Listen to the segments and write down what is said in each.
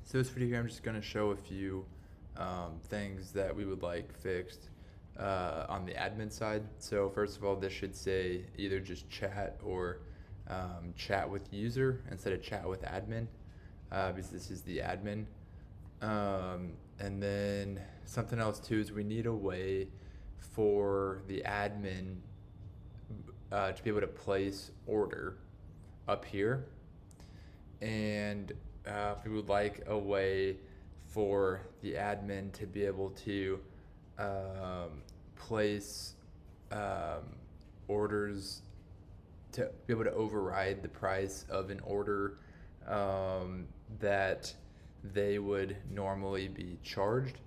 So this video here, I'm just going to show a few things that we would like fixed on the admin side. So first of all, this should say either just chat or chat with user instead of chat with admin, because this is the admin. And then something else too is we need a way for the admin to be able to place order up here, and we would like a way for the admin to be able to place orders, to be able to override the price of an order that they would normally be charged.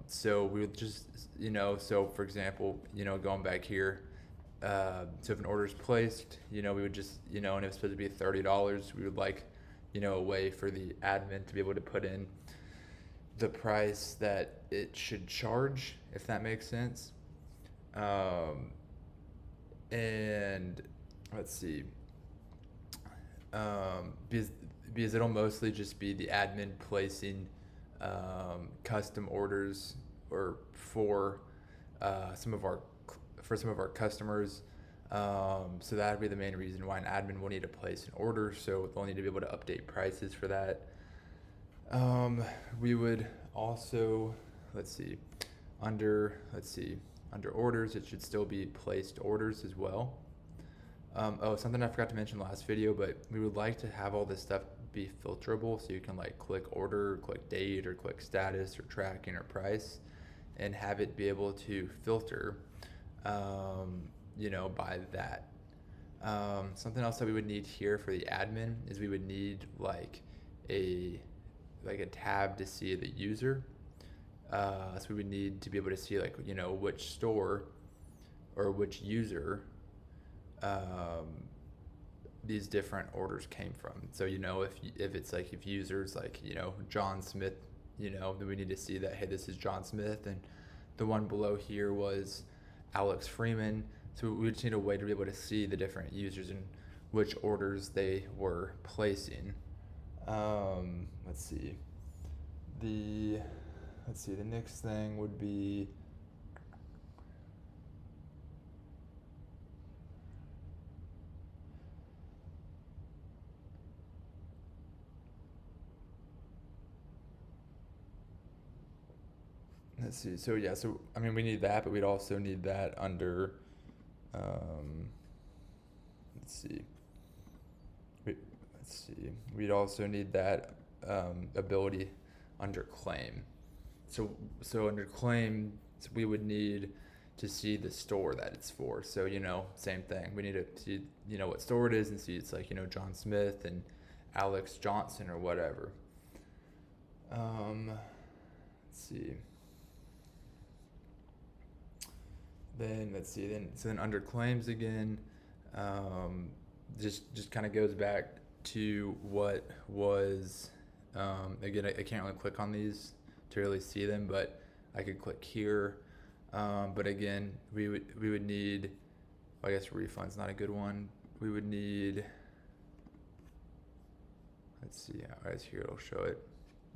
So we would just, so for example, going back here, so if an order is placed, we would just, and if it's supposed to be $30, we would like, a way for the admin to be able to put in the price that it should charge, if that makes sense. And let's see, because it'll mostly just be the admin placing custom orders or for some of our customers. So that would be the main reason why an admin will need to place an order. So they'll need to be able to update prices for that. We would also, under orders, it should still be placed orders as well. Something I forgot to mention last video, but we would like to have all this stuff be filterable, so you can like click order, click date, or click status, or tracking, or price, and have it be able to filter by that. Something else that we would need here for the admin is we would need like a tab to see the user. So we would need to be able to see which store or which user these different orders came from. So if it's like, if users like John Smith, then we need to see that, hey, this is John Smith, and the one below here was Alex Freeman. So we just need a way to be able to see the different users and which orders they were placing. Let's see. The next thing would be we need that, but we'd also need that under we'd also need that ability under claim. So under claim, we would need to see the store that it's for. So same thing. We need to see what store it is and see it's like John Smith and Alex Johnson or whatever. Then under claims again, just kind of goes back to what was, again, I can't really click on these to really see them, but I could click here. But again, we would need, I guess refund's not a good one. We would need, here it'll show it.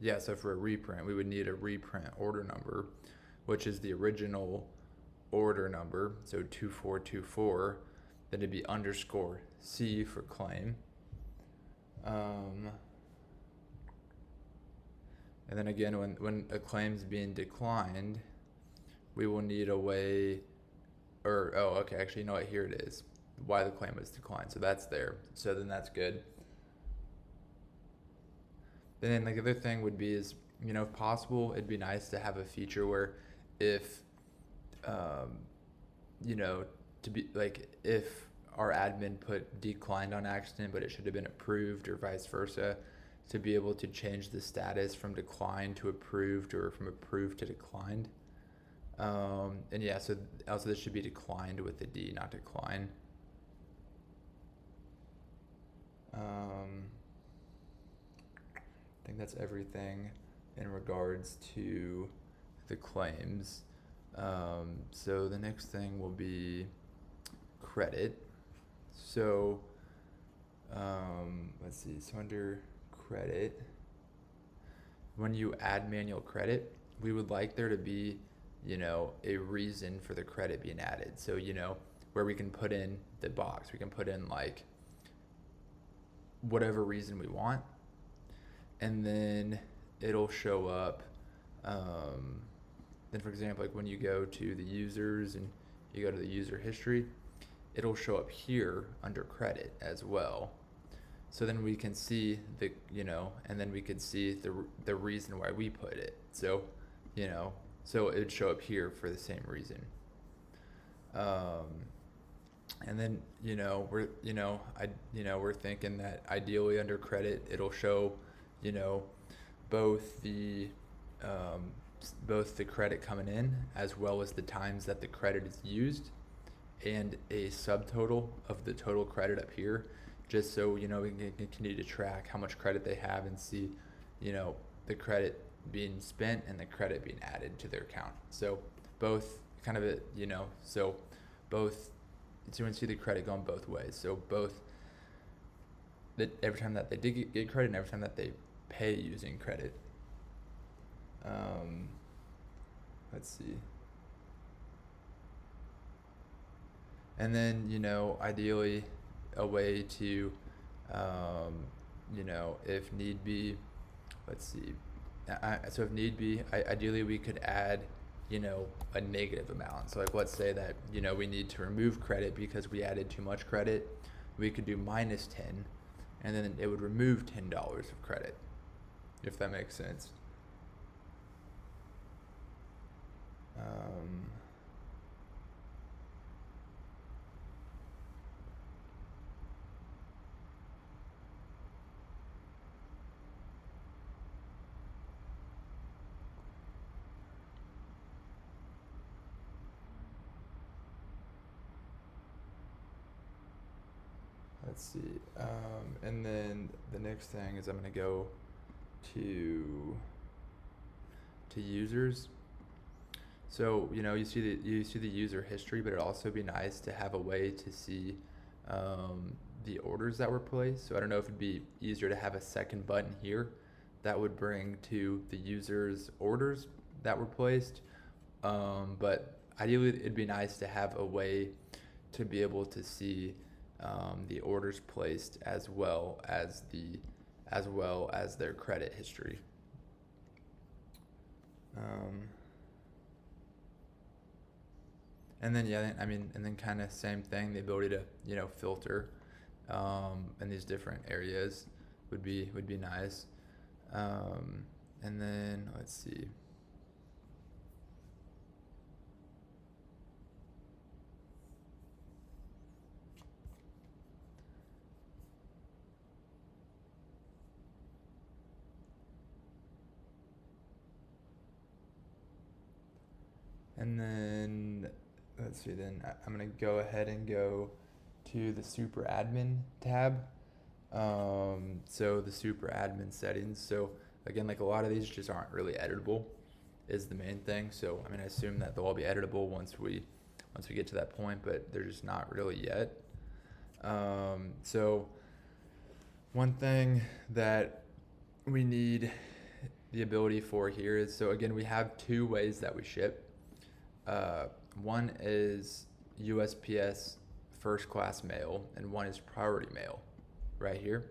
Yeah, so for a reprint, we would need a reprint order number, which is the original order number, so 2424, then it'd be _C for claim. And then again, when a claim's being declined, we will need a way, actually, here it is, why the claim was declined. So that's there. So then that's good. Then the other thing would be is, if possible, it'd be nice to have a feature where if, to be like, if our admin put declined on accident, but it should have been approved or vice versa, to be able to change the status from declined to approved or from approved to declined. So also this should be declined with a D, not decline. I think that's everything in regards to the claims. So the next thing will be credit. So so under credit, when you add manual credit, we would like there to be, a reason for the credit being added. So, where we can put in the box, we can put in like whatever reason we want, and then it'll show up. Then, for example, like when you go to the users and you go to the user history, it'll show up here under credit as well. So then we can see and then we can see the reason why we put it. So, so it would show up here for the same reason. And then, we're thinking that ideally under credit, it'll show, both the credit coming in as well as the times that the credit is used, and a subtotal of the total credit up here, just so we can continue to track how much credit they have and see the credit being spent and the credit being added to their account. So both kind of so you can see the credit going both ways. So both every time that they did get credit and every time that they pay using credit. Let's see. And then, ideally a way to, if need be, let's see. So if need be, ideally we could add, a negative amount. So like, let's say that, we need to remove credit because we added too much credit. We could do minus 10, and then it would remove $10 of credit, if that makes sense. Let's see. And then the next thing is I'm going to go to users. So you see the user history, but it'd also be nice to have a way to see the orders that were placed. So I don't know if it'd be easier to have a second button here that would bring to the user's orders that were placed. But ideally, it'd be nice to have a way to be able to see the orders placed as well as their credit history. And then and then kind of same thing, the ability to filter in these different areas would be nice. And then let's see. And then let's see, then I'm going to go ahead and go to the super admin tab. So the super admin settings. So again, like a lot of these just aren't really editable is the main thing. So I assume that they'll all be editable once we get to that point, but they're just not really yet. So one thing that we need the ability for here is, so again, we have two ways that we ship. One is USPS first class mail and one is priority mail right here.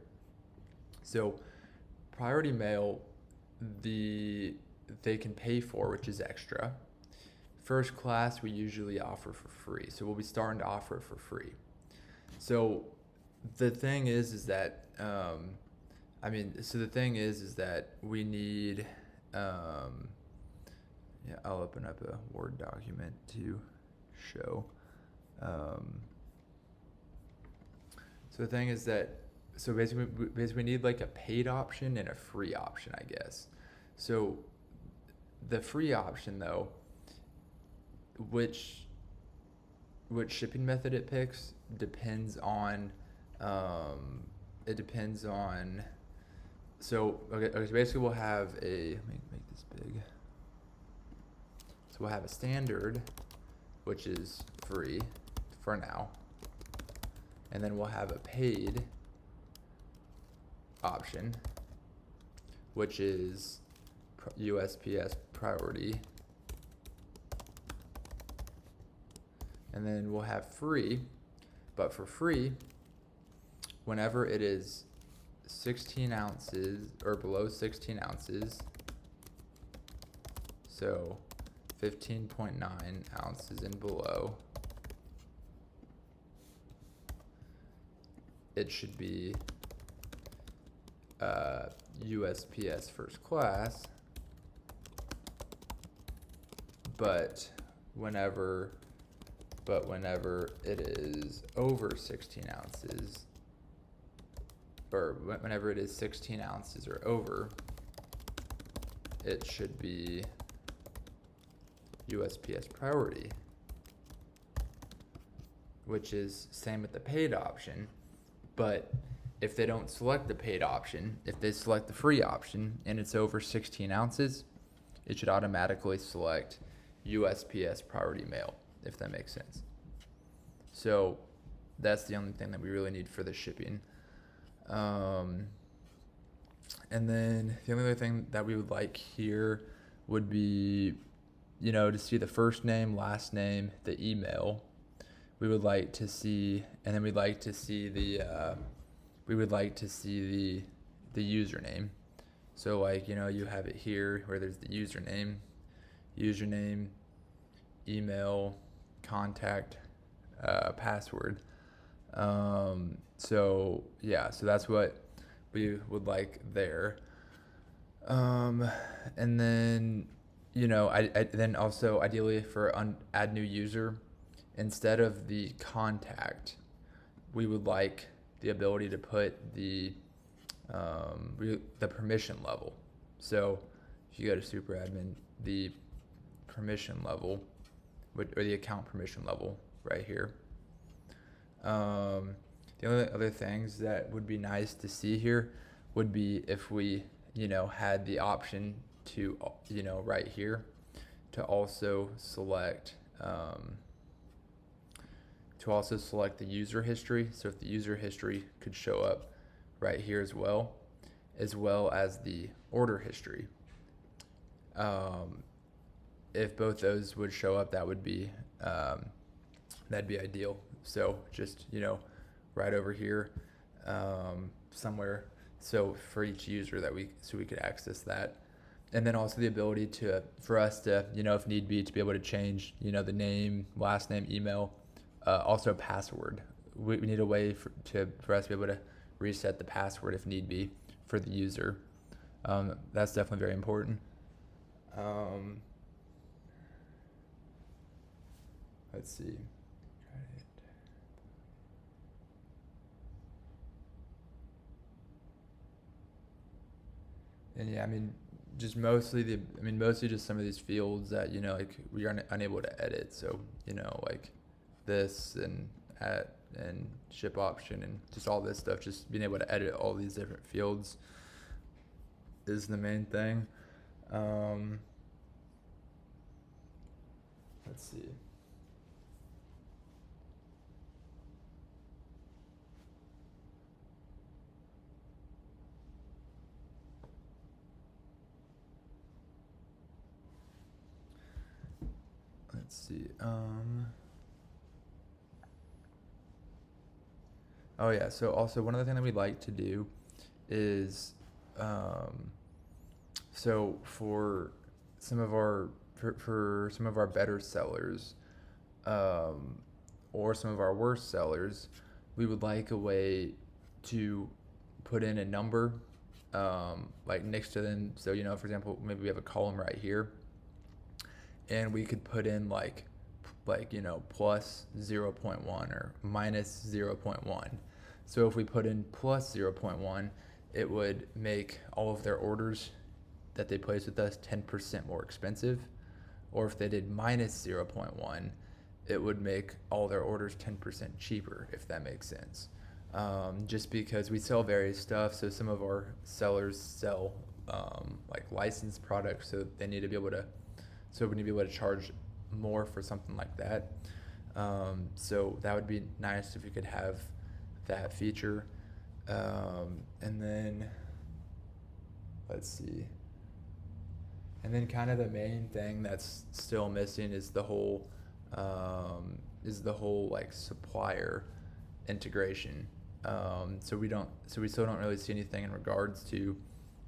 So priority mail, they can pay for, which is extra. First class we usually offer for free. So we'll be starting to offer it for free. So the thing is that we need I'll open up a Word document to show. So the thing is that, so basically we need like a paid option and a free option, I guess. So the free option though, which shipping method it picks depends on, so basically we'll have let me make this big. So we'll have a standard, which is free for now. And then we'll have a paid option, which is USPS priority. And then we'll have free, but for free, whenever it is 16 ounces or below 16 ounces, so 15.9 ounces and below, it should be USPS first class, but whenever it is over 16 ounces, or whenever it is 16 ounces or over, it should be USPS priority, which is same with the paid option. But if they don't select the paid option, if they select the free option and it's over 16 ounces, it should automatically select USPS priority mail, if that makes sense. So that's the only thing that we really need for the shipping. And then the only other thing that we would like here would be, to see the first name, last name, the email. We would like to see, and then we'd like to see the username. So you have it here where there's the username, email, contact, password. So that's what we would like there. And then, then also ideally for add new user, instead of the contact, we would like the ability to put the permission level. So if you go to super admin, the permission level, or the account permission level right here. The only other things that would be nice to see here would be if we, had the option to, right here, to also select the user history. So if the user history could show up right here as well as the order history. If both those would show up, that would be that'd be ideal. So just right over here somewhere, so for each user so we could access that. And then also the ability for us to if need be, to be able to change the name, last name, email, also password. We need a way for us to be able to reset the password if need be for the user. That's definitely very important. Let's see. And yeah, mostly just some of these fields that we are unable to edit. So this and ship option and just all this stuff, just being able to edit all these different fields is the main thing. Let's see. Oh yeah, so also one other thing that we'd like to do is so for some of our better sellers or some of our worst sellers, we would like a way to put in a number next to them. So for example, maybe we have a column right here, and we could put in plus 0.1 or minus 0.1. So if we put in plus 0.1, it would make all of their orders that they place with us 10% more expensive. Or if they did minus 0.1, it would make all their orders 10% cheaper, if that makes sense. Just because we sell various stuff, so some of our sellers sell licensed products, so we need to be able to charge more for something like that. So that would be nice if we could have that feature. And then let's see. And then kind of the main thing that's still missing is the whole like supplier integration. So we still don't really see anything in regards to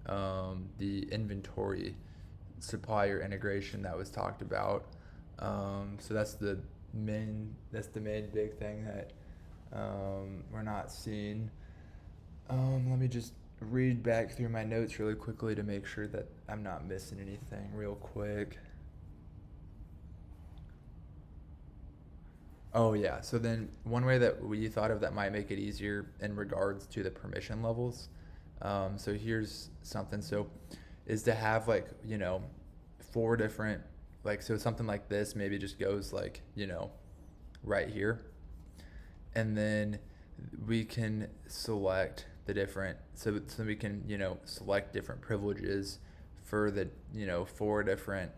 the inventory supplier integration that was talked about. So that's the main big thing that we're not seeing. Let me just read back through my notes really quickly to make sure that I'm not missing anything real quick. Oh yeah. So then one way that we thought of that might make it easier in regards to the permission levels. So here's something. So is to have like, four different, like, so something like this maybe just goes like, right here. And then we can select the different, so we can, select different privileges for the, four different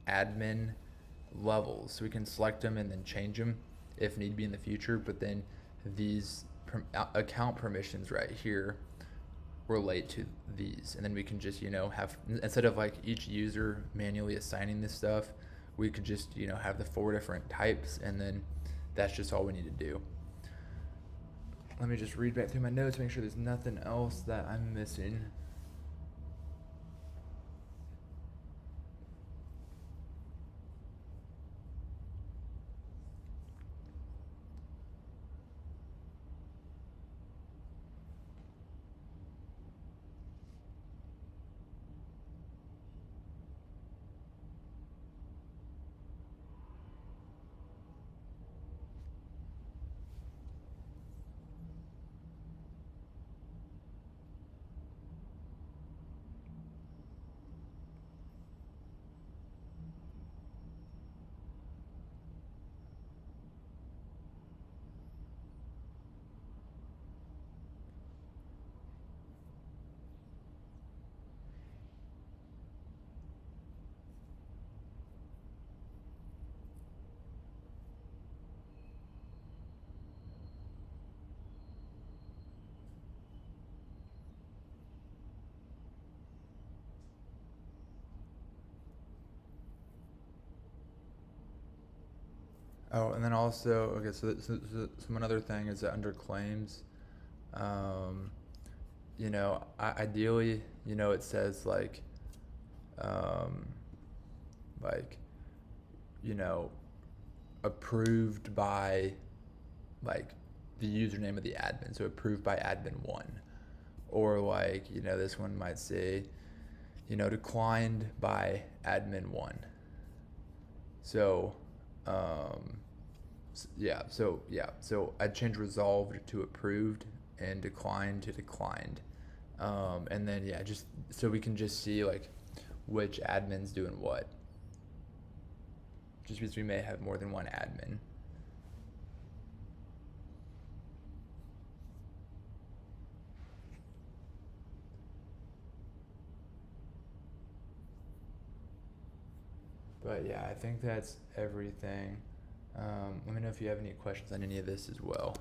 admin levels. So we can select them and then change them if need be in the future. But then these account permissions right here relate to these, and then we can just have, instead of like each user manually assigning this stuff, we could just have the four different types, and then that's just all we need to do. Let me just read back through my notes, make sure there's nothing else that I'm missing. Oh, and then also, okay, so one other thing is that under claims, um, ideally, it says um, like, you know, approved by, like, the username of the admin. So approved by admin one, or like, this one might say, declined by admin one. So, um, so I'd change resolved to approved and declined to declined. And then yeah, just so we can just see like which admin's doing what. Just because we may have more than one admin. But yeah, I think that's everything. Let me know if you have any questions on any of this as well.